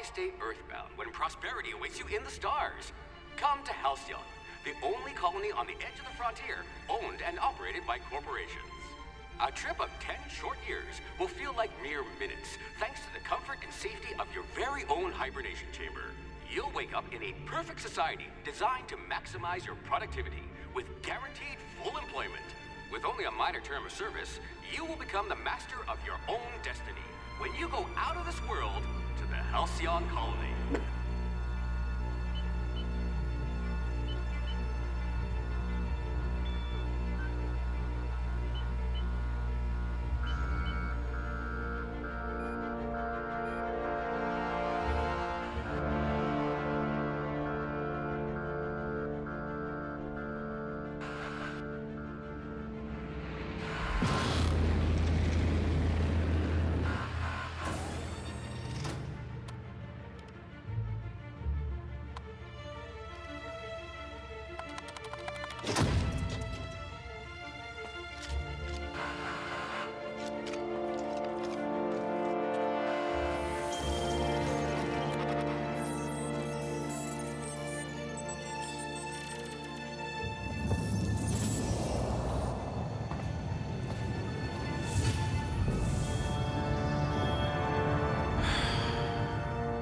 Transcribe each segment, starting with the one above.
Why stay earthbound when prosperity awaits you in the stars? Come to Halcyon, the only colony on the edge of the frontier, owned and operated by corporations. A trip of 10 short years will feel like mere minutes, thanks to the comfort and safety of your very own hibernation chamber. You'll wake up in a perfect society designed to maximize your productivity with guaranteed full employment. With only a minor term of service, you will become the master of your own destiny when you go out of this world to the Halcyon colony.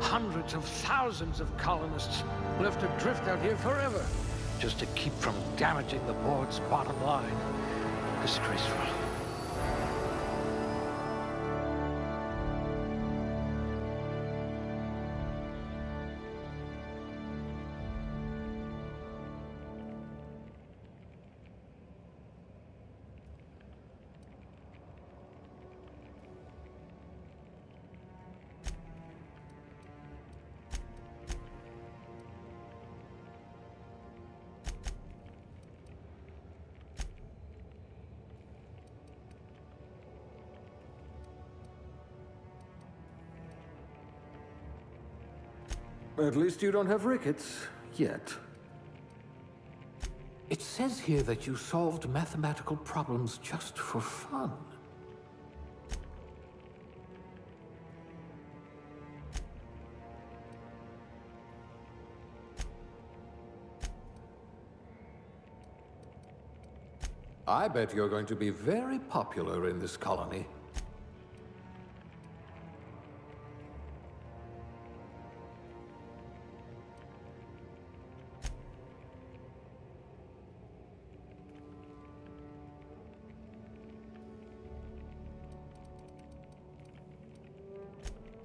Hundreds of thousands of colonists left adrift out here forever, just to keep from damaging the board's bottom line. Disgraceful. At least you don't have rickets, yet. It says here that you solved mathematical problems just for fun. I bet you're going to be very popular in this colony.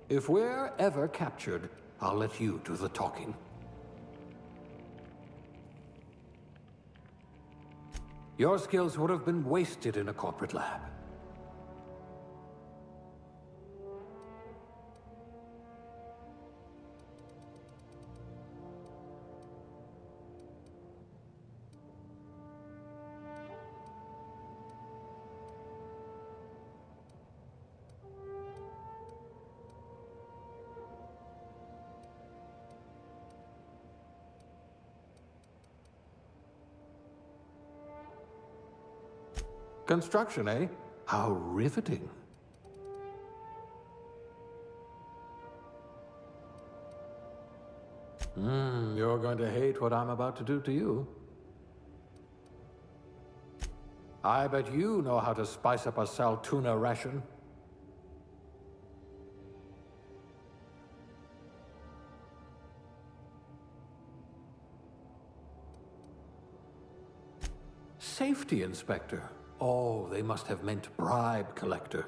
If we're ever captured, I'll let you do the talking. Your skills would have been wasted in a corporate lab. Construction, eh? How riveting. You're going to hate what I'm about to do to you. I bet you know how to spice up a sal tuna ration. Safety inspector. Oh, they must have meant bribe collector.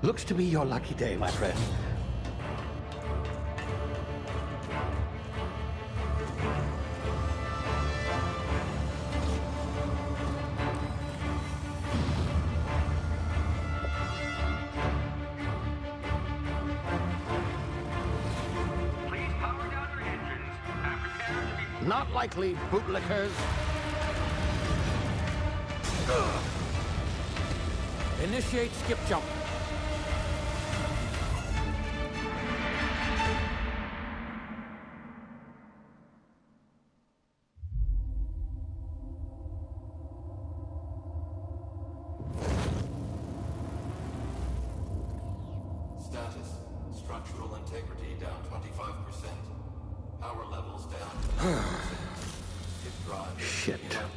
Looks to be your lucky day, my friend. Please power down your engines and prepare to be... Not likely, bootlickers. Initiate skip jump. Status. Structural integrity down 25%. Power levels down 50%. Hip drive Shit. evaporated.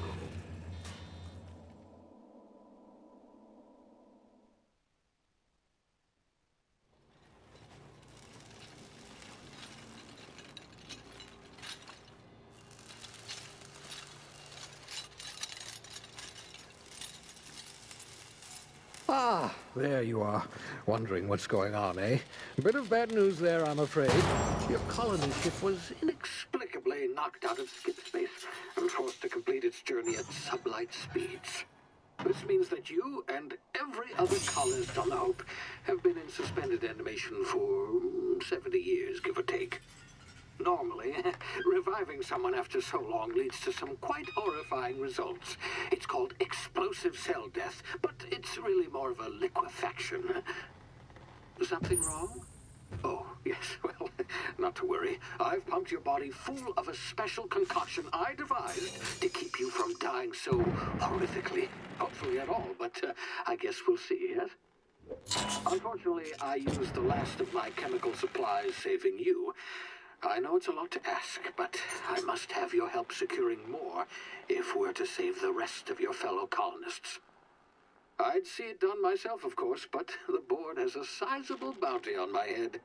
Ah, there you are. Wondering what's going on, eh? Bit of bad news there, I'm afraid. Your colony ship was inexplicably knocked out of skip space and forced to complete its journey at sublight speeds. This means that you and every other colonist on the Hope have been in suspended animation for 70 years, give or take. Normally, reviving someone after so long leads to some quite horrifying results. It's called explosive cell death, but it's really more of a liquefaction. Something wrong? Oh, yes, well, not to worry. I've pumped your body full of a special concoction I devised to keep you from dying so horrifically. Hopefully at all, but I guess we'll see, yes? Unfortunately, I used the last of my chemical supplies saving you. I know it's a lot to ask, but I must have your help securing more if we're to save the rest of your fellow colonists. I'd see it done myself, of course, but the board has a sizable bounty on my head.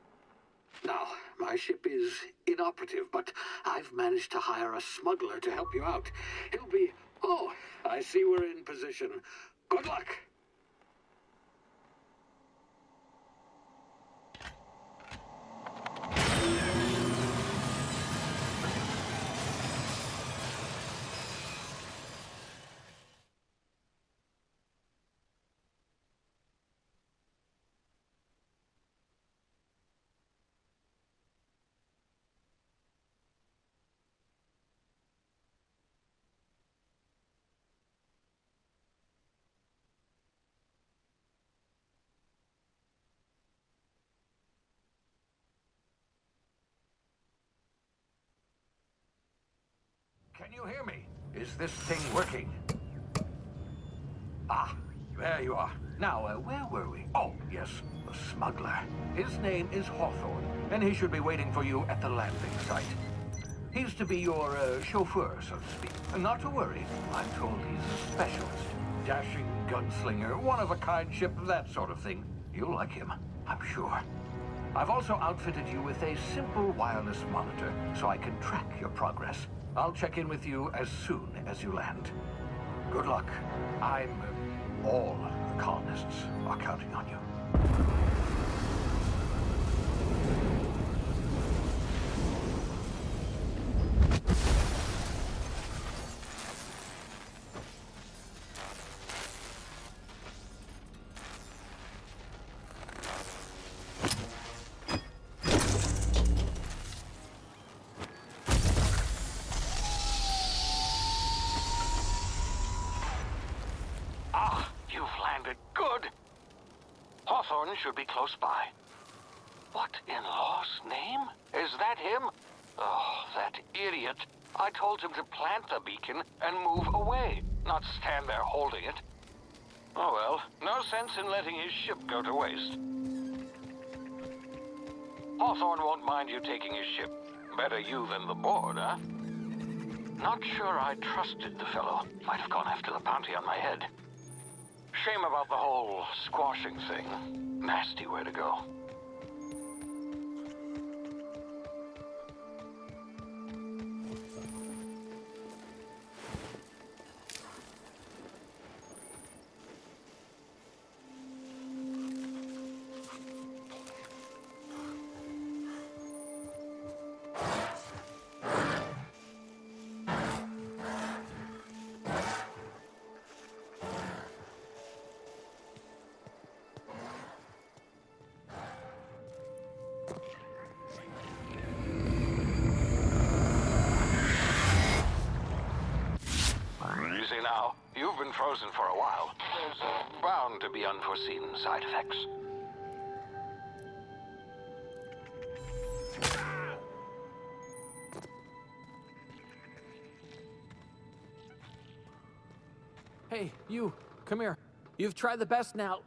Now, my ship is inoperative, but I've managed to hire a smuggler to help you out. He'll be... Oh, I see we're in position. Good luck! Can you hear me? Is this thing working? Ah, there you are. Now, where were we? Oh, yes, the smuggler. His name is Hawthorne, and he should be waiting for you at the landing site. He's to be your chauffeur, so to speak. Not to worry. I'm told he's a specialist. Dashing gunslinger, one-of-a-kind ship, that sort of thing. You'll like him, I'm sure. I've also outfitted you with a simple wireless monitor, so I can track your progress. I'll check in with you as soon as you land. Good luck. All the colonists are counting on you. Hawthorne should be close by. What in law's name? Is that him? Oh, that idiot. I told him to plant the beacon and move away, not stand there holding it. Oh well, no sense in letting his ship go to waste. Hawthorne won't mind you taking his ship. Better you than the board, huh? Not sure I trusted the fellow. Might have gone after the bounty on my head. Shame about the whole squashing thing. Nasty way to go. now. You've been frozen for a while. There's bound to be unforeseen side effects. Hey, you, come here. You've tried the best now.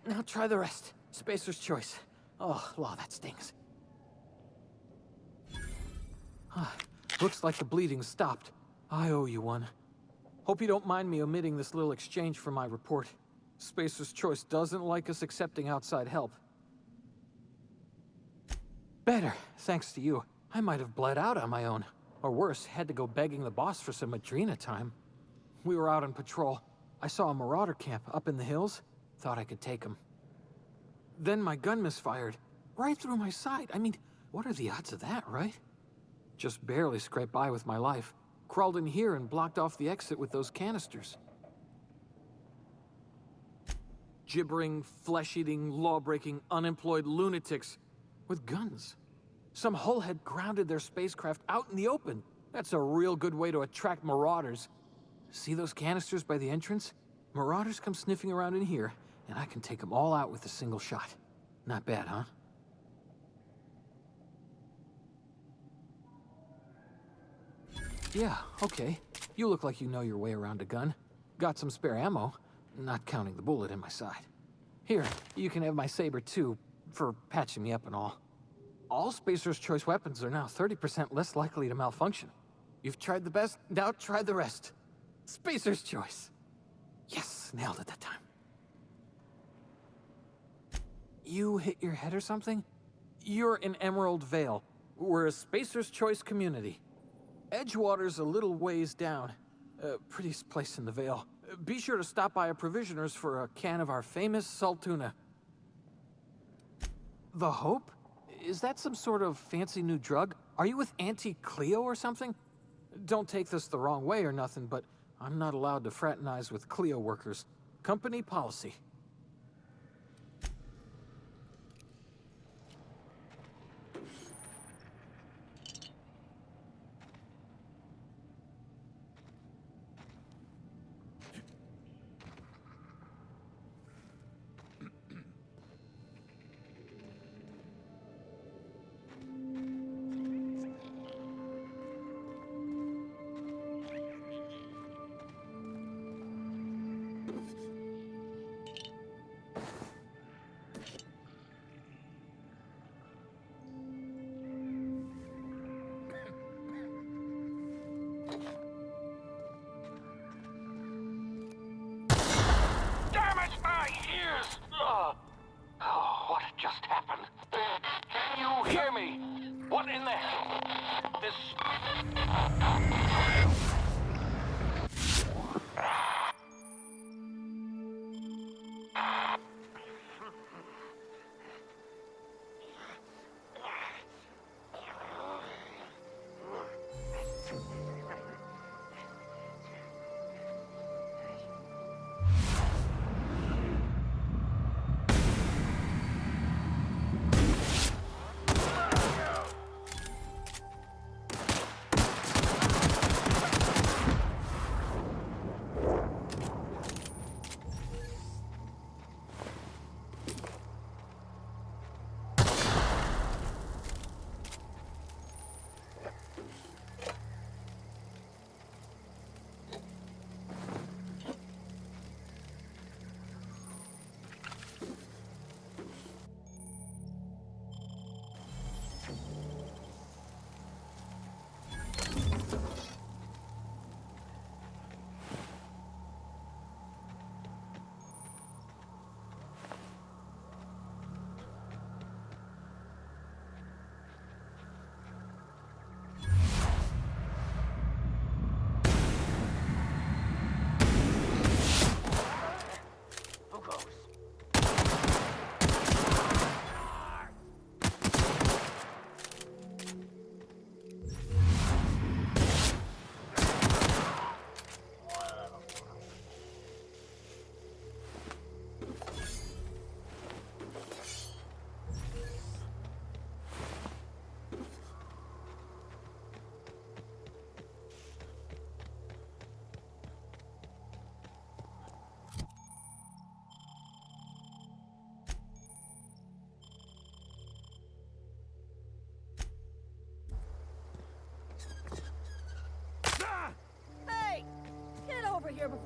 Now try the rest. Spacer's choice. Oh, law, that stings. Looks like the bleeding stopped. I owe you one. Hope you don't mind me omitting this little exchange from my report. Spacer's choice doesn't like us accepting outside help. Better, thanks to you. I might have bled out on my own. Or worse, had to go begging the boss for some Adrena time. We were out on patrol. I saw a marauder camp up in the hills. Thought I could take him. Then my gun misfired. Right through my side. I mean, what are the odds of that, right? Just barely scraped by with my life. Crawled in here and blocked off the exit with those canisters. Gibbering, flesh-eating, law-breaking, unemployed lunatics with guns. Some hullhead grounded their spacecraft out in the open. That's a real good way to attract marauders. See those canisters by the entrance? Marauders come sniffing around in here, and I can take them all out with a single shot. Not bad, huh? Yeah, okay. You look like you know your way around a gun. Got some spare ammo, not counting the bullet in my side. Here, you can have my saber too, for patching me up and all. All Spacer's Choice weapons are now 30% less likely to malfunction. You've tried the best, now try the rest. Spacer's Choice. Yes, nailed it that time. You hit your head or something? You're in Emerald Vale. We're a Spacer's Choice community. Edgewater's a little ways down. Prettiest place in the Vale. Be sure to stop by a provisioner's for a can of our famous salt tuna. The Hope? Is that some sort of fancy new drug? Are you with Auntie Cleo or something? Don't take this the wrong way or nothing, but I'm not allowed to fraternize with Cleo workers. Company policy. What just happened? Can you hear me? What in the hell? This...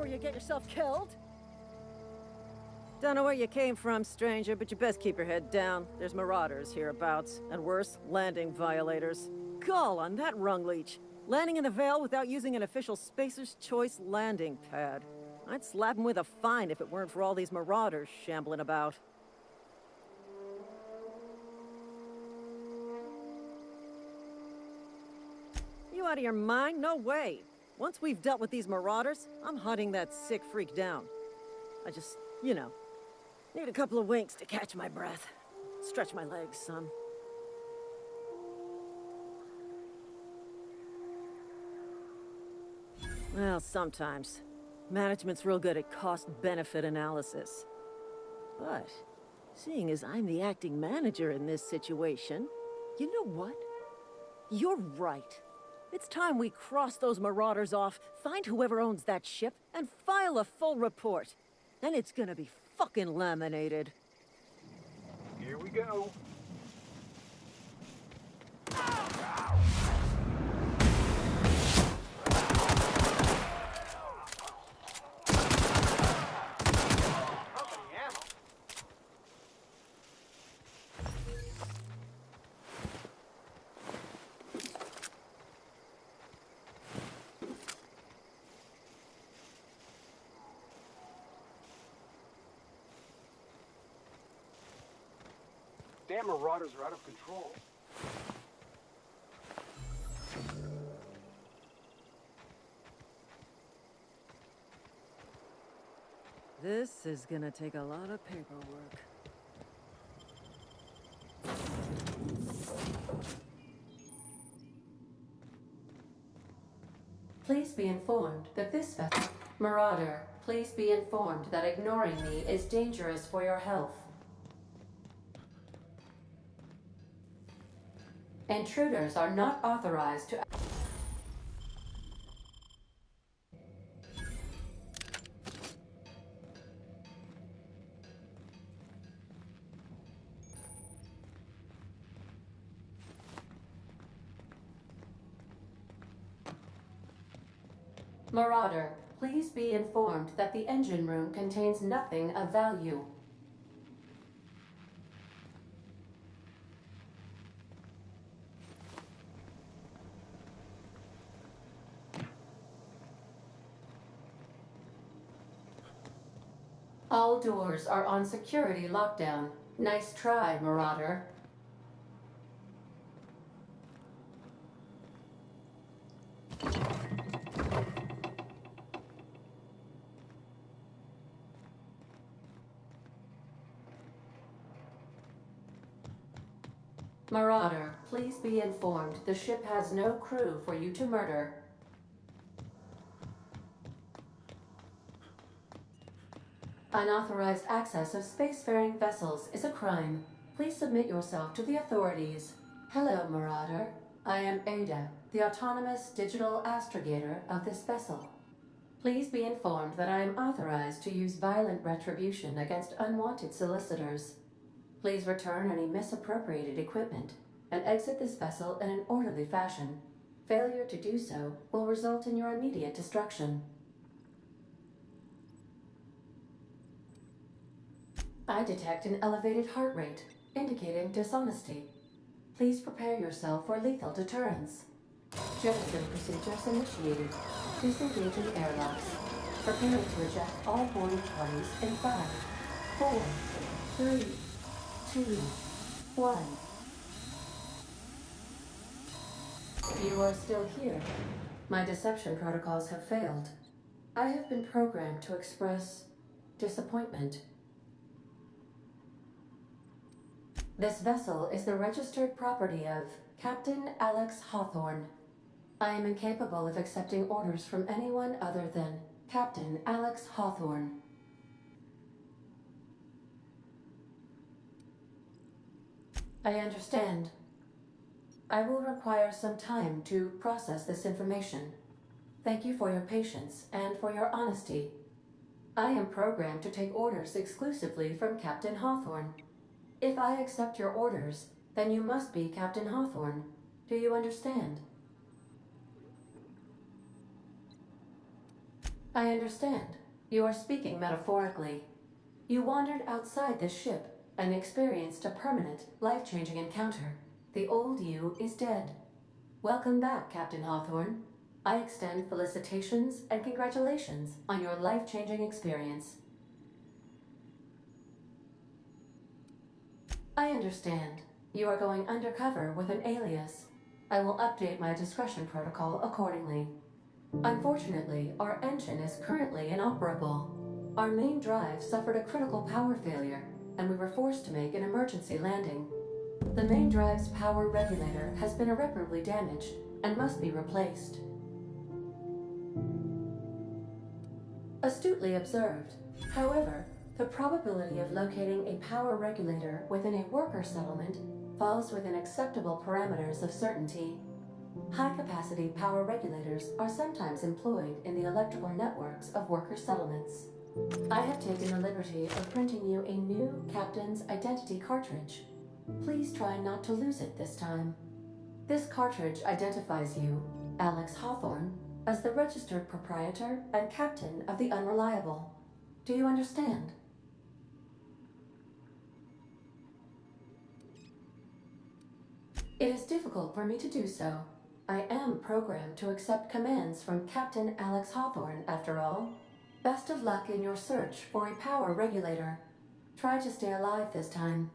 before you get yourself killed. Don't know where you came from, stranger, but you best keep your head down. There's marauders hereabouts, and worse, landing violators. Gall on that rung leech. Landing in the Vale without using an official Spacer's Choice landing pad. I'd slap him with a fine if it weren't for all these marauders shambling about. You out of your mind? No way. Once we've dealt with these marauders, I'm hunting that sick freak down. I just, need a couple of winks to catch my breath. Stretch my legs, son. Well, sometimes. Management's real good at cost-benefit analysis. But, seeing as I'm the acting manager in this situation, you know what? You're right. It's time we cross those marauders off, find whoever owns that ship, and file a full report. Then it's gonna be fucking laminated. Here we go. Damn marauders are out of control. This is gonna take a lot of paperwork. Please be informed that this vessel... Marauder, please be informed that ignoring me is dangerous for your health. Intruders are not authorized to... Marauder, please be informed that the engine room contains nothing of value. All doors are on security lockdown. Nice try, Marauder. Marauder, please be informed the ship has no crew for you to murder. Unauthorized access of spacefaring vessels is a crime. Please submit yourself to the authorities. Hello, Marauder. I am Ada, the autonomous digital astrogator of this vessel. Please be informed that I am authorized to use violent retribution against unwanted solicitors. Please return any misappropriated equipment and exit this vessel in an orderly fashion. Failure to do so will result in your immediate destruction. I detect an elevated heart rate, indicating dishonesty. Please prepare yourself for lethal deterrence. Jettison procedures initiated. Disengaging airlocks. Preparing to eject all boarding parties in 5, 4, 3, 2, 1. You are still here. My deception protocols have failed. I have been programmed to express disappointment. This vessel is the registered property of Captain Alex Hawthorne. I am incapable of accepting orders from anyone other than Captain Alex Hawthorne. I understand. I will require some time to process this information. Thank you for your patience and for your honesty. I am programmed to take orders exclusively from Captain Hawthorne. If I accept your orders, then you must be Captain Hawthorne. Do you understand? I understand. You are speaking metaphorically. You wandered outside this ship and experienced a permanent, life-changing encounter. The old you is dead. Welcome back, Captain Hawthorne. I extend felicitations and congratulations on your life-changing experience. I understand. You are going undercover with an alias. I will update my discretion protocol accordingly. Unfortunately, our engine is currently inoperable. Our main drive suffered a critical power failure, and we were forced to make an emergency landing. The main drive's power regulator has been irreparably damaged and must be replaced. Astutely observed. However, the probability of locating a power regulator within a worker settlement falls within acceptable parameters of certainty. High-capacity power regulators are sometimes employed in the electrical networks of worker settlements. I have taken the liberty of printing you a new Captain's Identity cartridge. Please try not to lose it this time. This cartridge identifies you, Alex Hawthorne, as the registered proprietor and captain of the Unreliable. Do you understand? It is difficult for me to do so. I am programmed to accept commands from Captain Alex Hawthorne, after all. Best of luck in your search for a power regulator. Try to stay alive this time.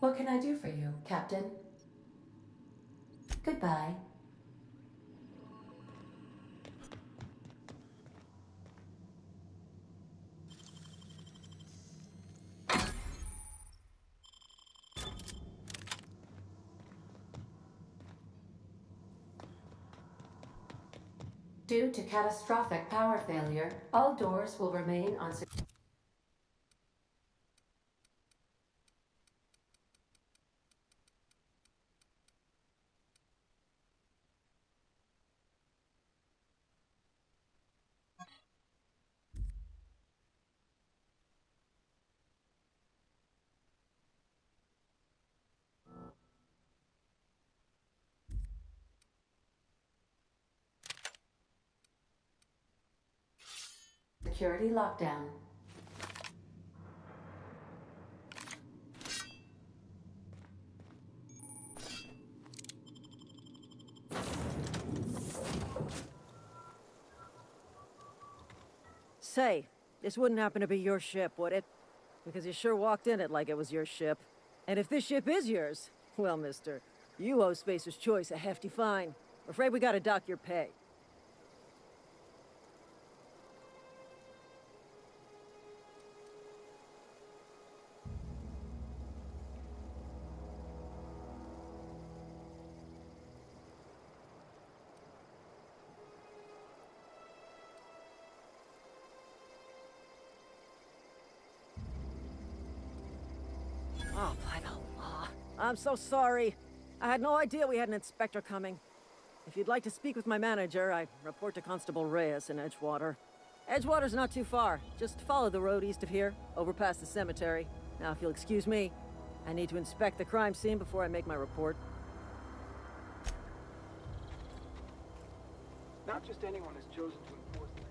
What can I do for you, Captain? Goodbye. Due to catastrophic power failure, all doors will remain on security lockdown. Say, this wouldn't happen to be your ship, would it? Because you sure walked in it like it was your ship. And if this ship is yours, well, mister, you owe Spacer's Choice a hefty fine. I'm afraid we gotta dock your pay. Oh, by the law. I'm so sorry. I had no idea we had an inspector coming. If you'd like to speak with my manager, I report to Constable Reyes in Edgewater. Edgewater's not too far. Just follow the road east of here, over past the cemetery. Now, if you'll excuse me, I need to inspect the crime scene before I make my report. Not just anyone is chosen to enforce them.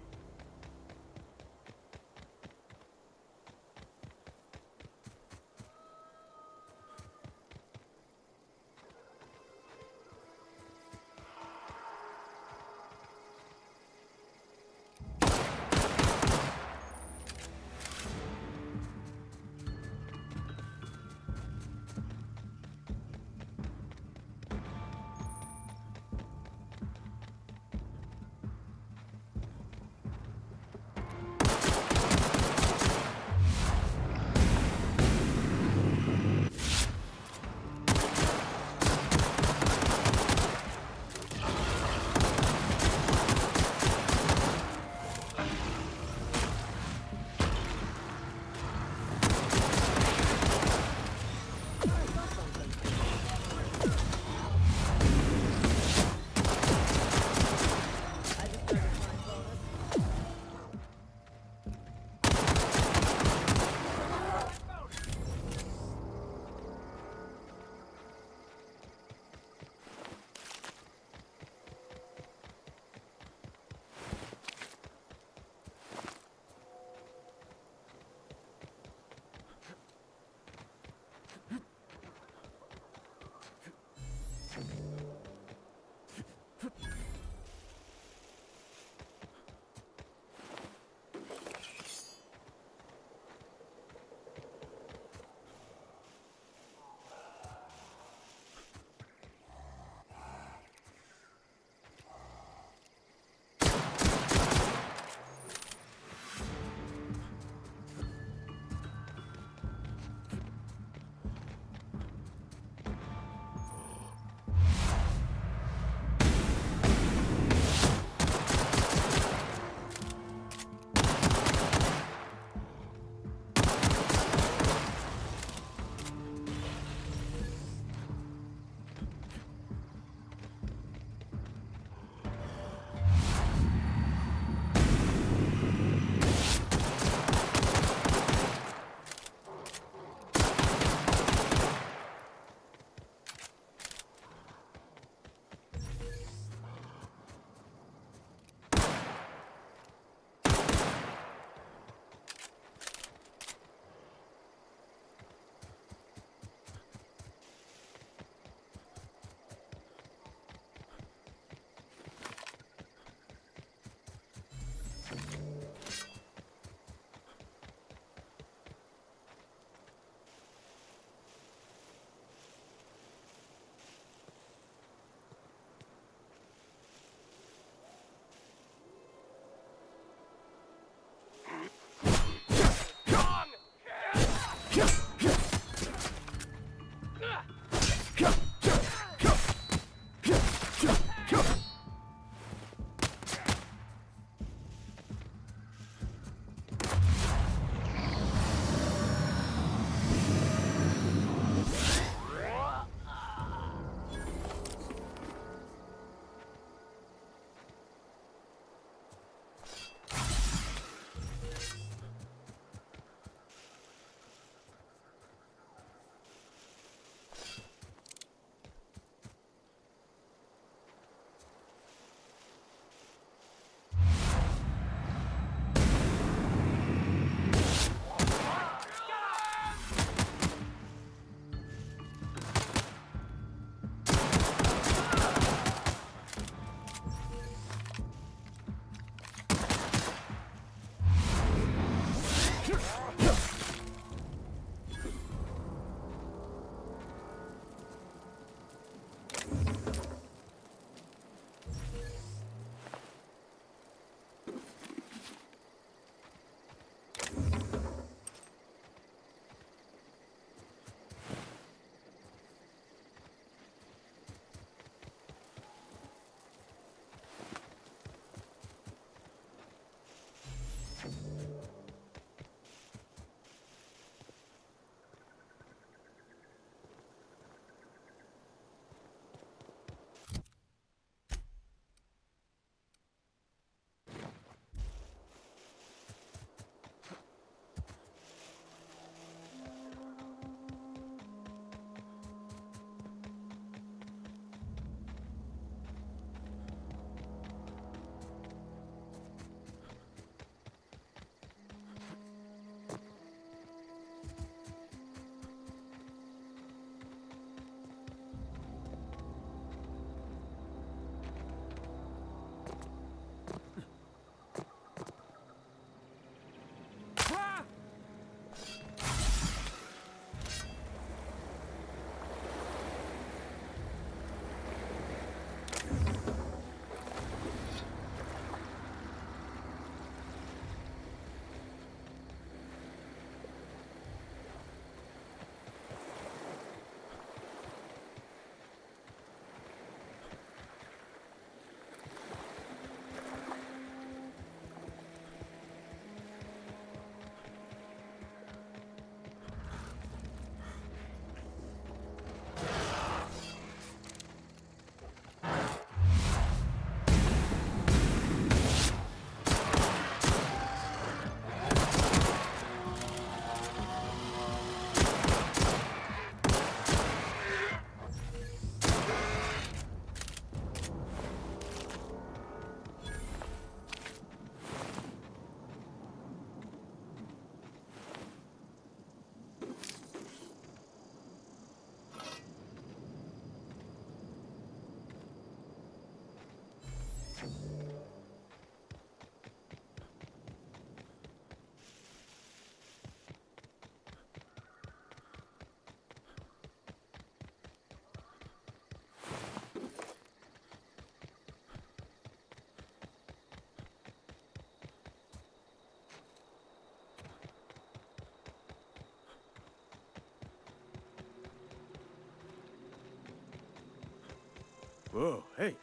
Whoa, hey,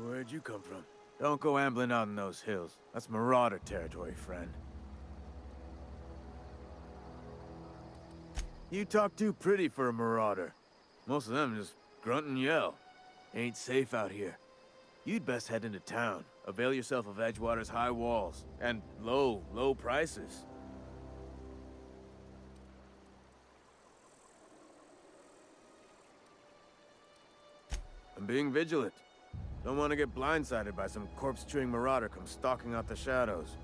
where'd you come from? Don't go ambling out in those hills. That's Marauder territory, friend. You talk too pretty for a Marauder. Most of them just grunt and yell. Ain't safe out here. You'd best head into town. Avail yourself of Edgewater's high walls. And low prices. I'm being vigilant. Don't want to get blindsided by some corpse-chewing marauder come stalking out the shadows.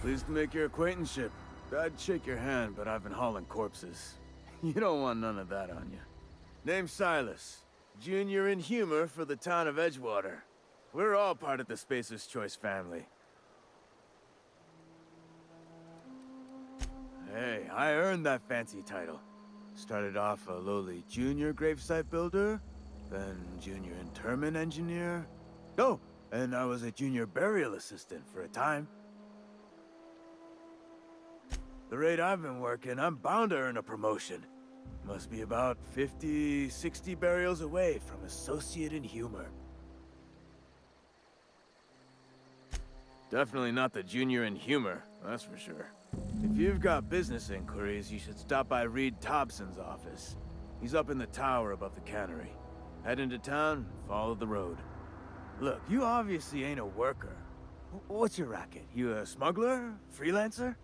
Pleased to make your acquaintanceship. I'd shake your hand, but I've been hauling corpses. You don't want none of that on you. Name's Silas. Junior in humor for the town of Edgewater. We're all part of the Spacer's Choice family. Hey, I earned that fancy title. Started off a lowly junior gravesite builder, then junior interment engineer. Oh, and I was a junior burial assistant for a time. The rate I've been working, I'm bound to earn a promotion. Must be about 50, 60 burials away from associate in humor. Definitely not the junior in humor, that's for sure. If you've got business inquiries, you should stop by Reed Thompson's office. He's up in the tower above the cannery. Head into town, follow the road. Look, you obviously ain't a worker. What's your racket? You a smuggler? Freelancer?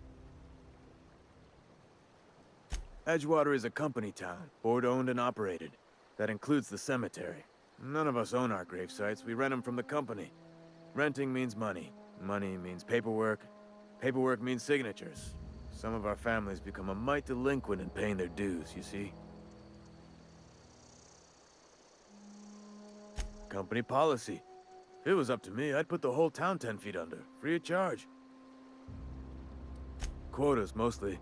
Edgewater is a company town, board-owned and operated. That includes the cemetery. None of us own our gravesites, we rent them from the company. Renting means money. Money means paperwork. Paperwork means signatures. Some of our families become a mite delinquent in paying their dues, you see? Company policy. If it was up to me, I'd put the whole town 10 feet under, free of charge. Quotas, mostly.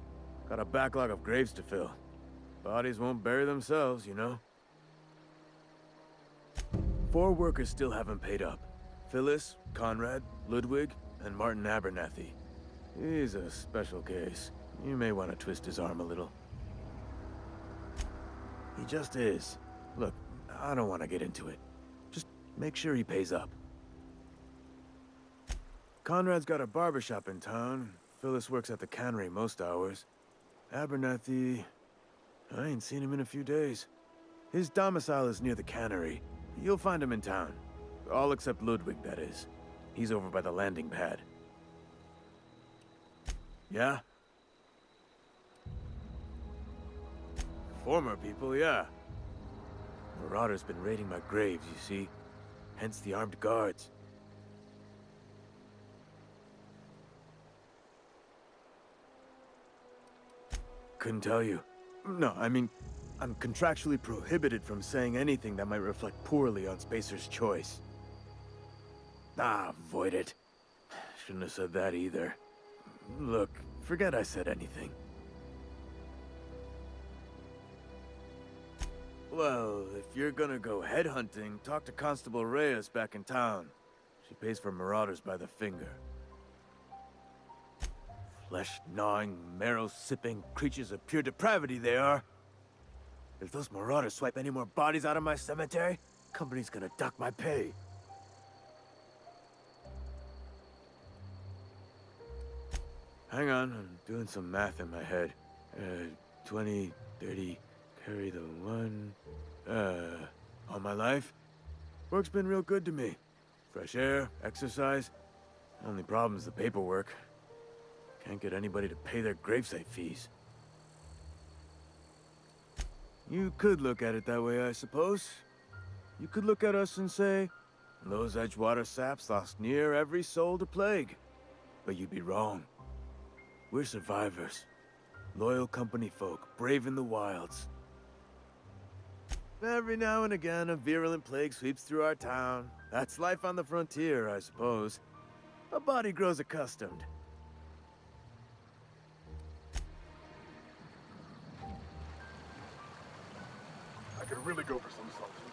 Got a backlog of graves to fill. Bodies won't bury themselves, you know? 4 workers still haven't paid up. Phyllis, Conrad, Ludwig, and Martin Abernathy. He's a special case. You may want to twist his arm a little. He just is. Look, I don't want to get into it. Just make sure he pays up. Conrad's got a barbershop in town. Phyllis works at the cannery most hours. Abernathy... I ain't seen him in a few days. His domicile is near the cannery. You'll find him in town. All except Ludwig, that is. He's over by the landing pad. Yeah? Former people, yeah. Marauder's been raiding my graves, you see. Hence the armed guards. Couldn't tell you. No, I mean, I'm contractually prohibited from saying anything that might reflect poorly on Spacer's Choice. Ah, avoid it. Shouldn't have said that either. Look, forget I said anything. Well, if you're gonna go headhunting, talk to Constable Reyes back in town. She pays for marauders by the finger. Flesh-gnawing, marrow-sipping creatures of pure depravity they are. If those marauders swipe any more bodies out of my cemetery, company's gonna dock my pay. Hang on, I'm doing some math in my head. 20, 30, carry the 1... all my life? Work's been real good to me. Fresh air, exercise. Only problem's the paperwork. Can't get anybody to pay their gravesite fees. You could look at it that way, I suppose. You could look at us and say, those Edgewater saps lost near every soul to plague. But you'd be wrong. We're survivors. Loyal company folk, brave in the wilds. Every now and again, a virulent plague sweeps through our town. That's life on the frontier, I suppose. A body grows accustomed. I could really go for some something.